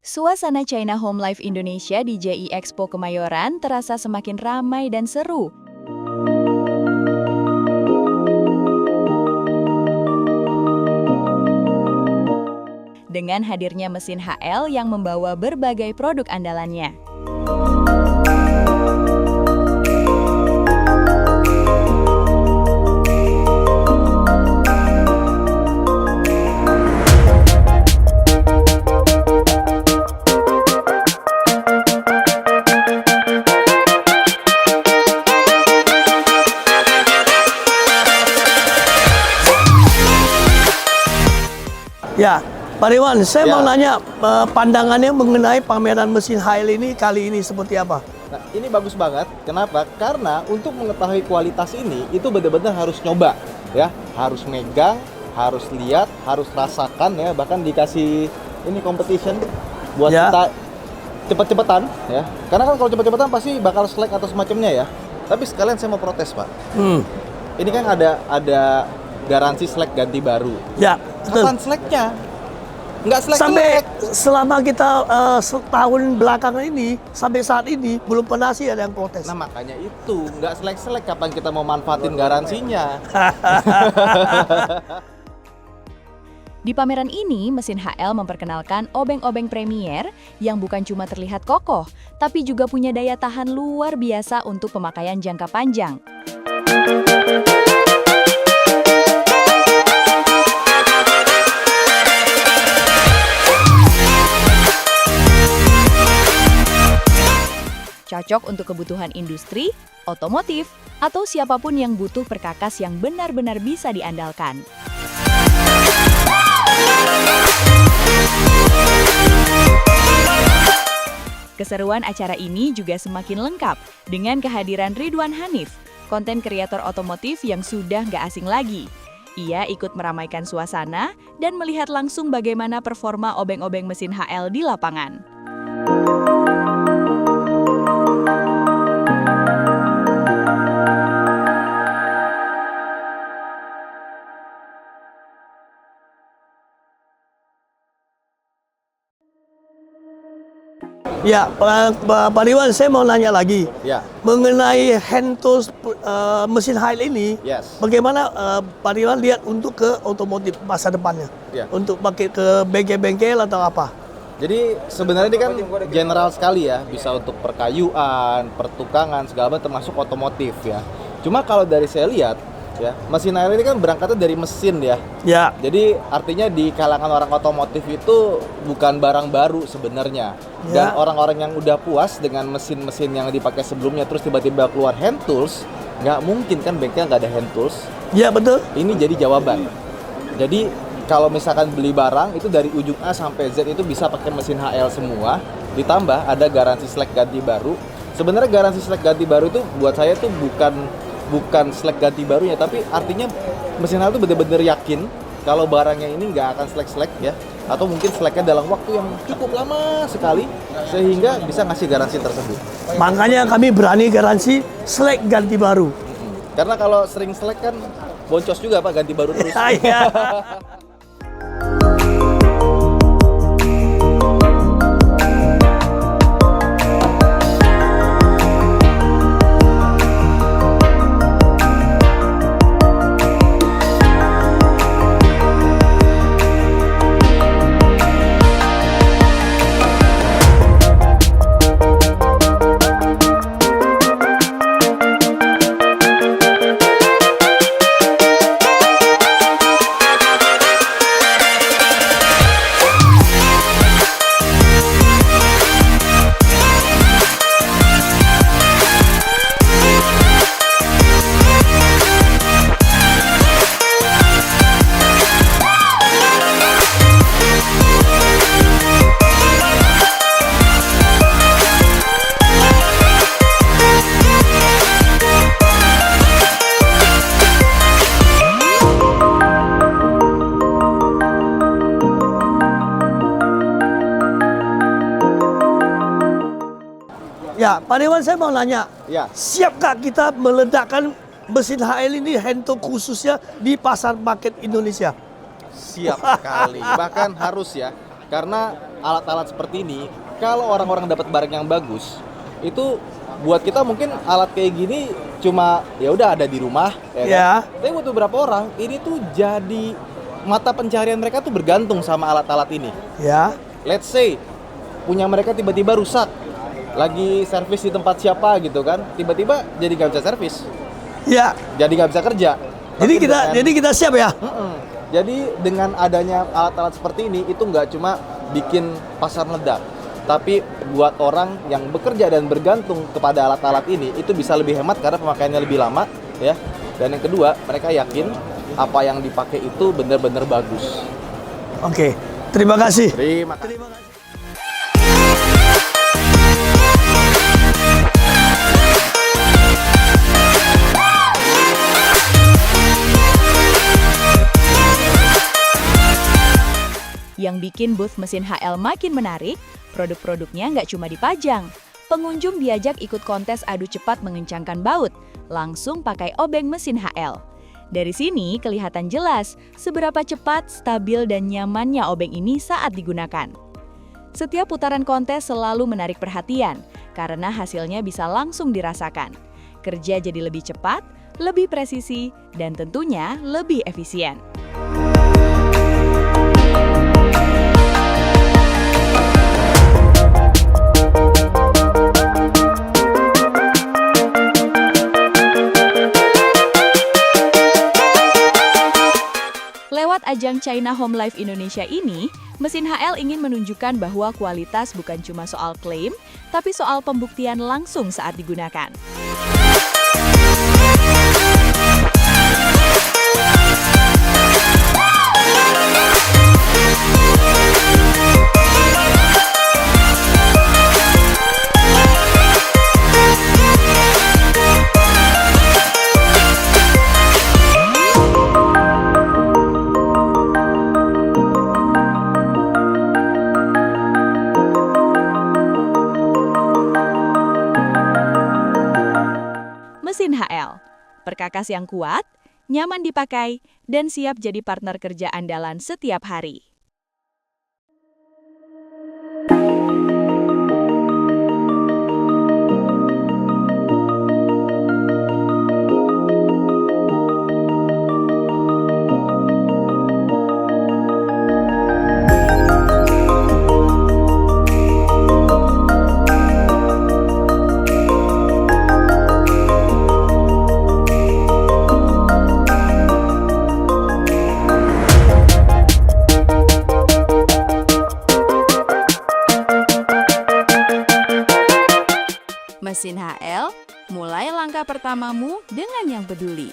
Suasana China Home Life Indonesia di JI Expo Kemayoran terasa semakin ramai dan seru. Dengan hadirnya mesin HL yang membawa berbagai produk andalannya. Ya, Pak Dewan, saya Ya. mau nanya pandangannya mengenai pameran mesin HL ini kali ini seperti apa? Nah, ini bagus banget. Kenapa? Karena untuk mengetahui kualitas ini, itu benar-benar harus nyoba, ya. Harus megang, harus lihat, harus rasakan, ya. Bahkan dikasih ini competition buat Ya. kita cepet-cepetan, ya. Karena kan kalau cepet-cepetan pasti bakal slack atau semacamnya, ya. Tapi sekalian saya mau protes, Pak. Ini kan ada garansi slack ganti baru. Ya, betul. Kapan slacknya? Nggak slack. Sampai selama kita setahun belakangan ini, sampai saat ini belum pernah sih ada yang protes. Nah, makanya itu nggak slack kapan kita mau manfaatin garansinya. Di pameran ini, mesin HL memperkenalkan obeng-obeng Premier yang bukan cuma terlihat kokoh, tapi juga punya daya tahan luar biasa untuk pemakaian jangka panjang. Cocok untuk kebutuhan industri, otomotif, atau siapapun yang butuh perkakas yang benar-benar bisa diandalkan. Keseruan acara ini juga semakin lengkap dengan kehadiran Ridwan Hanif, konten kreator otomotif yang sudah nggak asing lagi. Ia ikut meramaikan suasana dan melihat langsung bagaimana performa obeng-obeng mesin HL di lapangan. Ya, Pak Dewan, saya mau nanya lagi Ya, mengenai hand tools mesin HL ini. yes. Bagaimana Pak Dewan lihat untuk ke otomotif masa depannya? Ya. Untuk pakai ke bengkel-bengkel atau apa? Jadi sebenarnya ini kan general sekali ya, bisa untuk perkayuan, pertukangan, segala macam termasuk otomotif ya. Cuma kalau dari saya lihat ya, mesin air ini kan berangkatnya dari mesin ya. Ya, Jadi artinya di kalangan orang otomotif itu bukan barang baru sebenarnya. Dan Ya. orang-orang yang udah puas dengan mesin-mesin yang dipakai sebelumnya terus tiba-tiba keluar hand tools, nggak mungkin kan bengkel nggak ada hand tools. ya betul. Ini jadi jawaban. Jadi kalau misalkan beli barang itu dari ujung A sampai Z itu bisa pakai mesin HL semua, ditambah ada garansi slack ganti baru. Sebenarnya garansi slack ganti baru itu buat saya tuh bukan slack ganti barunya, tapi artinya mesin HL itu benar-benar yakin kalau barangnya ini nggak akan slack ya, atau mungkin slacknya dalam waktu yang cukup lama sekali sehingga bisa ngasih garansi tersebut. Makanya kami berani garansi slack ganti baru. Karena kalau sering slack kan boncos juga Pak, ganti baru terus. Iya. Ya, Pak Dewan, saya mau nanya, Ya. siapkah kita meledakkan mesin HL ini hand tool khususnya di pasar market Indonesia? Siap sekali, bahkan harus ya. Karena alat-alat seperti ini, kalau orang-orang dapat barang yang bagus, itu buat kita mungkin alat kayak gini cuma ya udah ada di rumah, ya kan? Ya. Tapi buat beberapa orang ini tuh jadi mata pencarian mereka tuh bergantung sama alat-alat ini. Ya. Let's say punya mereka tiba-tiba rusak, lagi servis di tempat siapa gitu kan, tiba-tiba jadi nggak bisa servis, Ya. jadi nggak bisa kerja. Jadi Tapi jadi kita siap ya. Jadi dengan adanya alat-alat seperti ini itu nggak cuma bikin pasar meledak, tapi buat orang yang bekerja dan bergantung kepada alat-alat ini itu bisa lebih hemat karena pemakaiannya lebih lama, ya. Dan yang kedua, mereka yakin apa yang dipakai itu benar-benar bagus. Oke. Terima kasih. Terima kasih. Terima kasih. Yang bikin booth mesin HL makin menarik, produk-produknya nggak cuma dipajang. Pengunjung diajak ikut kontes adu cepat mengencangkan baut, langsung pakai obeng mesin HL. Dari sini kelihatan jelas seberapa cepat, stabil, dan nyamannya obeng ini saat digunakan. Setiap putaran kontes selalu menarik perhatian, karena hasilnya bisa langsung dirasakan. Kerja jadi lebih cepat, lebih presisi, dan tentunya lebih efisien. Lewat ajang China Home Life Indonesia ini, mesin HL ingin menunjukkan bahwa kualitas bukan cuma soal klaim, tapi soal pembuktian langsung saat digunakan. Mesin HL, perkakas yang kuat, nyaman dipakai, dan siap jadi partner kerja andalan setiap hari. Mesin HL, mulai langkah pertamamu dengan yang peduli.